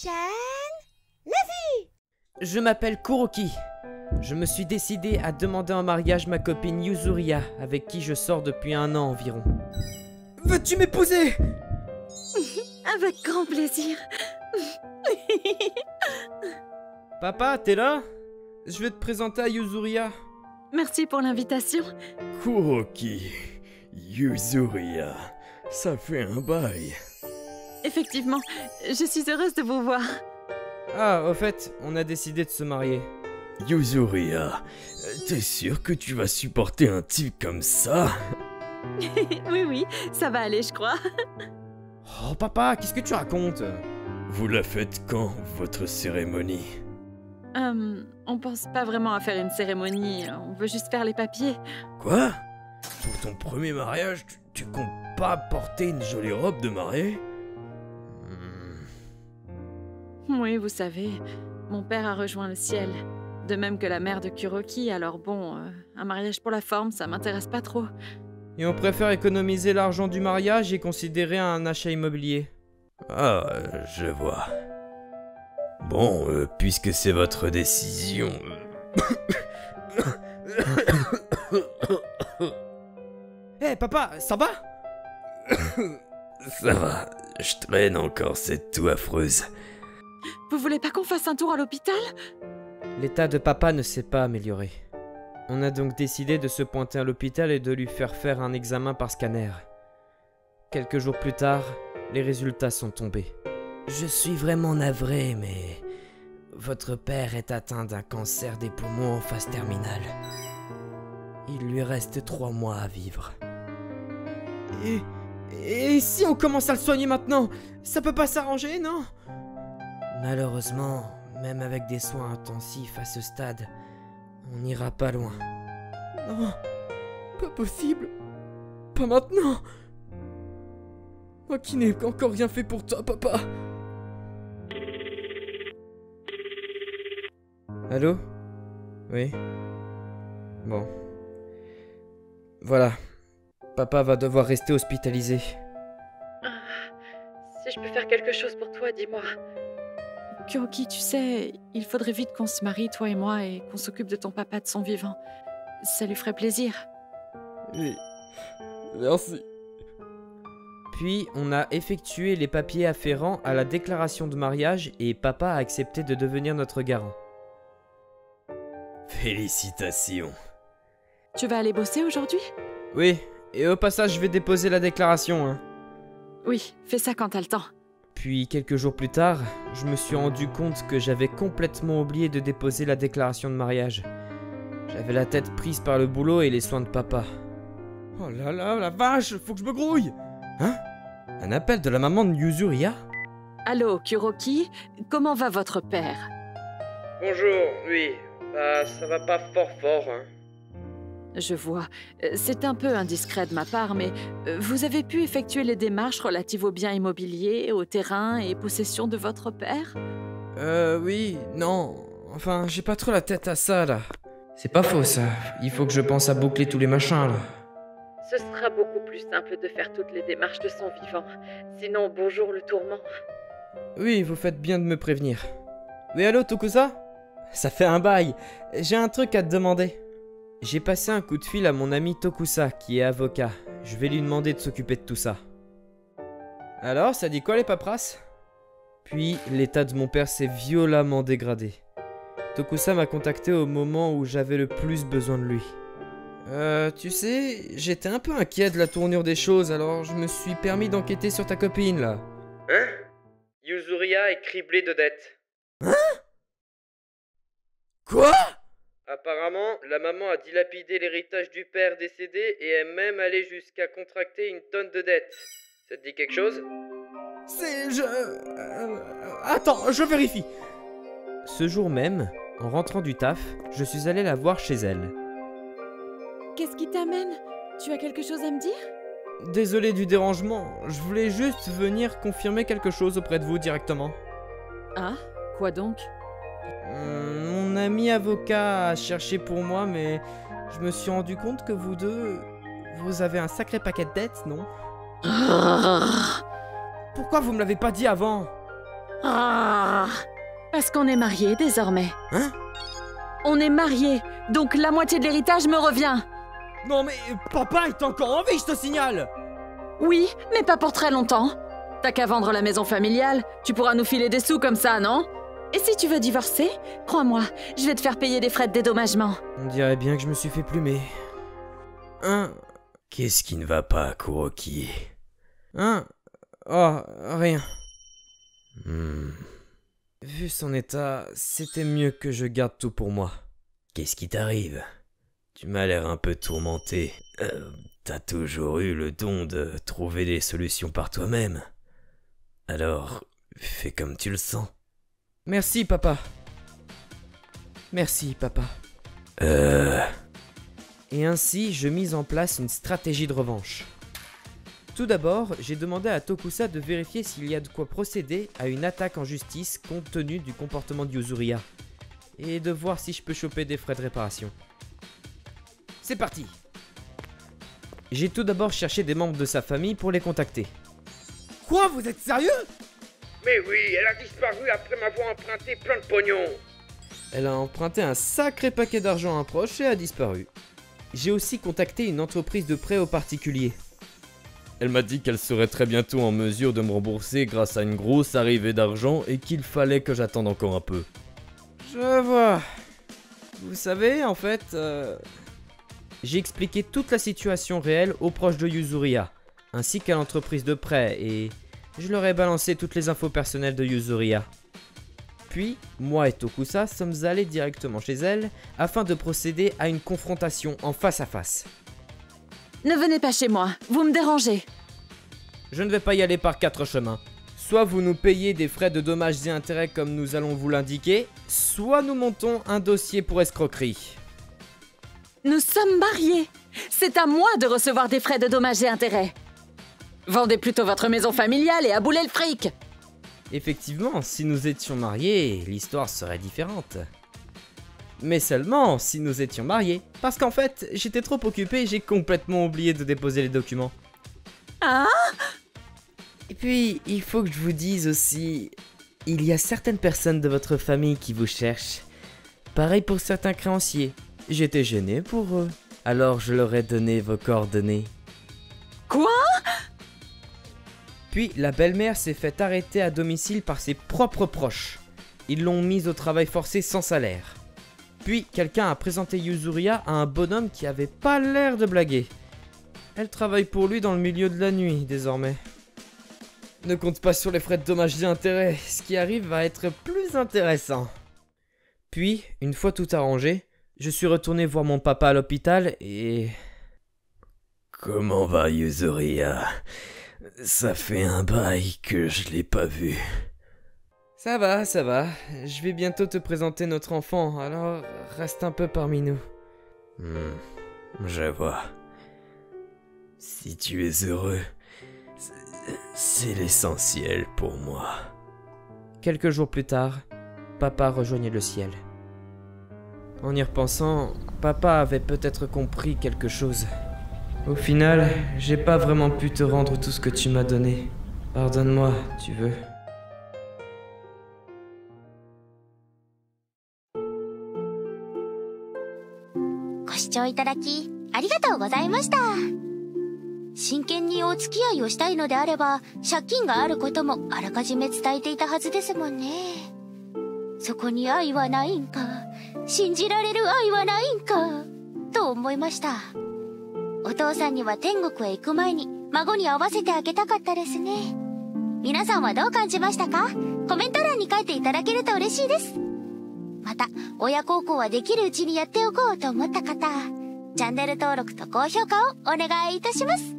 Chaîne. Je m'appelle Kuroki. Je me suis décidé à demander en mariage ma copine Yuzuriha, avec qui je sors depuis 1 an environ. Veux-tu m'épouser? Avec grand plaisir. Papa, t'es là? Je vais te présenter à Yuzuriha. Merci pour l'invitation. Kuroki, Yuzuriha, ça fait un bail. Effectivement, je suis heureuse de vous voir. Ah, au fait, on a décidé de se marier. Yuzuriha, t'es sûr que tu vas supporter un type comme ça? Oui, ça va aller, je crois. Oh papa, qu'est-ce que tu racontes? Vous la faites quand, votre cérémonie? On pense pas vraiment à faire une cérémonie, on veut juste faire les papiers. Quoi? Pour ton premier mariage, tu comptes pas porter une jolie robe de mariée? Oui, vous savez, mon père a rejoint le ciel. De même que la mère de Kuroki, alors bon, un mariage pour la forme, ça m'intéresse pas trop. Et on préfère économiser l'argent du mariage et considérer un achat immobilier. Ah, je vois. Bon, puisque c'est votre décision... Hé papa, ça va? Ça va, je traîne encore cette toux affreuse. Vous voulez pas qu'on fasse un tour à l'hôpital? L'état de papa ne s'est pas amélioré. On a donc décidé de se pointer à l'hôpital et de lui faire un examen par scanner. Quelques jours plus tard, les résultats sont tombés. Je suis vraiment navré, mais... votre père est atteint d'un cancer des poumons en phase terminale. Il lui reste 3 mois à vivre. Et si on commence à le soigner maintenant? Ça peut pas s'arranger, non? Malheureusement, même avec des soins intensifs à ce stade, on n'ira pas loin. Non, pas possible. Pas maintenant. Moi qui n'ai encore rien fait pour toi, papa. Allô? Oui? Bon. Voilà. Papa va devoir rester hospitalisé. Si je peux faire quelque chose pour toi, dis-moi. Kuroki, tu sais, il faudrait vite qu'on se marie, toi et moi, et qu'on s'occupe de ton papa de son vivant. Ça lui ferait plaisir. Oui. Merci. Puis, on a effectué les papiers afférents à la déclaration de mariage et papa a accepté de devenir notre garant. Félicitations. Tu vas aller bosser aujourd'hui? Oui, et au passage, je vais déposer la déclaration, hein. Oui, fais ça quand t'as le temps. Puis, quelques jours plus tard, je me suis rendu compte que j'avais complètement oublié de déposer la déclaration de mariage. J'avais la tête prise par le boulot et les soins de papa. Oh là là, la vache, faut que je me grouille! Hein? Un appel de la maman de Yuzuriha? Allô, Kuroki, comment va votre père? Bonjour, oui. Bah, ça va pas fort, hein. Je vois. C'est un peu indiscret de ma part, mais vous avez pu effectuer les démarches relatives aux biens immobiliers, au terrain et possession de votre père? Oui, non. Enfin, j'ai pas trop la tête à ça, là. C'est pas faux, ça. Il faut que je pense à boucler tous les machins, là. Ce sera beaucoup plus simple de faire toutes les démarches de son vivant. Sinon, bonjour le tourment. Oui, vous faites bien de me prévenir. Oui, allô, Tokusa? Ça fait un bail. J'ai un truc à te demander. J'ai passé un coup de fil à mon ami Tokusa, qui est avocat. Je vais lui demander de s'occuper de tout ça. Alors, ça dit quoi les paperasses? Puis, l'état de mon père s'est violemment dégradé. Tokusa m'a contacté au moment où j'avais le plus besoin de lui. Tu sais, j'étais un peu inquiet de la tournure des choses, alors je me suis permis d'enquêter sur ta copine, là. Hein? Yuzuriha est criblée de dettes. Hein? Quoi? Apparemment, la maman a dilapidé l'héritage du père décédé et est même allée jusqu'à contracter 1 tonne de dettes. Ça te dit quelque chose? Attends, je vérifie. Ce jour même, en rentrant du taf, je suis allé la voir chez elle. Qu'est-ce qui t'amène? Tu as quelque chose à me dire? Désolé du dérangement, je voulais juste venir confirmer quelque chose auprès de vous directement. Ah, quoi donc? Mon ami avocat a cherché pour moi, mais je me suis rendu compte que vous deux, vous avez un sacré paquet de dettes, non? Pourquoi vous me l'avez pas dit avant? Ah, parce qu'on est mariés désormais. Hein? On est mariés, donc la moitié de l'héritage me revient. Non mais papa est encore en vie, je te signale! Oui, mais pas pour très longtemps. T'as qu'à vendre la maison familiale, tu pourras nous filer des sous comme ça, non? Et si tu veux divorcer, crois-moi, je vais te faire payer des frais de dédommagement. On dirait bien que je me suis fait plumer. Hein? Qu'est-ce qui ne va pas, Kuroki? Hein? Oh, rien. Hmm. Vu son état, c'était mieux que je garde tout pour moi. Qu'est-ce qui t'arrive? Tu m'as l'air un peu tourmenté. T'as toujours eu le don de trouver des solutions par toi-même. Alors, fais comme tu le sens. Merci, papa. Merci, papa. Et ainsi, je mis en place une stratégie de revanche. Tout d'abord, j'ai demandé à Tokusa de vérifier s'il y a de quoi procéder à une attaque en justice compte tenu du comportement de Yuzuriha, et de voir si je peux choper des frais de réparation. C'est parti! J'ai tout d'abord cherché des membres de sa famille pour les contacter. Quoi, vous êtes sérieux? Mais oui, elle a disparu après m'avoir emprunté plein de pognon. Elle a emprunté un sacré paquet d'argent à un proche et a disparu. J'ai aussi contacté une entreprise de prêt aux particuliers. Elle m'a dit qu'elle serait très bientôt en mesure de me rembourser grâce à une grosse arrivée d'argent et qu'il fallait que j'attende encore un peu. Je vois. Vous savez, en fait, j'ai expliqué toute la situation réelle aux proches de Yuzuriha, ainsi qu'à l'entreprise de prêt, et je leur ai balancé toutes les infos personnelles de Yuzuriha. Puis, moi et Tokusa sommes allés directement chez elle afin de procéder à une confrontation en face à face. Ne venez pas chez moi, vous me dérangez. Je ne vais pas y aller par 4 chemins. Soit vous nous payez des frais de dommages et intérêts comme nous allons vous l'indiquer, soit nous montons un dossier pour escroquerie. Nous sommes mariés. C'est à moi de recevoir des frais de dommages et intérêts. Vendez plutôt votre maison familiale et aboulez le fric. Effectivement, si nous étions mariés, l'histoire serait différente. Mais seulement si nous étions mariés. Parce qu'en fait, j'étais trop occupé et j'ai complètement oublié de déposer les documents. Hein? Et puis, il faut que je vous dise aussi, il y a certaines personnes de votre famille qui vous cherchent. Pareil pour certains créanciers. J'étais gêné pour eux. Alors je leur ai donné vos coordonnées. Quoi? Puis la belle-mère s'est fait arrêter à domicile par ses propres proches. Ils l'ont mise au travail forcé sans salaire. Puis quelqu'un a présenté Yuzuriha à un bonhomme qui avait pas l'air de blaguer. Elle travaille pour lui dans le milieu de la nuit désormais. Ne compte pas sur les frais de dommages et intérêts, ce qui arrive va être plus intéressant. Puis, une fois tout arrangé, je suis retourné voir mon papa à l'hôpital et... Comment va Yuzuriha? Ça fait un bail que je l'ai pas vu. Ça va, ça va. Je vais bientôt te présenter notre enfant, alors reste un peu parmi nous. Je vois. Si tu es heureux, c'est l'essentiel pour moi. Quelques jours plus tard, papa rejoignait le ciel. En y repensant, papa avait peut-être compris quelque chose. Au final, j'ai pas vraiment pu te rendre tout ce que tu m'as donné. Pardonne-moi, tu veux.ご視聴いただきありがとうございました。真剣にお付き合いをしたいのであれば、借金があることもあらかじめ伝えていたはずですもんね。そこに愛はないんか、信じられる愛はないんか、と思いました。お父さんには天国へ行く前に孫に会わせてあげたかったですね。皆さんはどう感じましたか？コメント欄に書いていただけると嬉しいです。また、親孝行はできるうちにやっておこうと思った方、チャンネル登録と高評価をお願いいたします。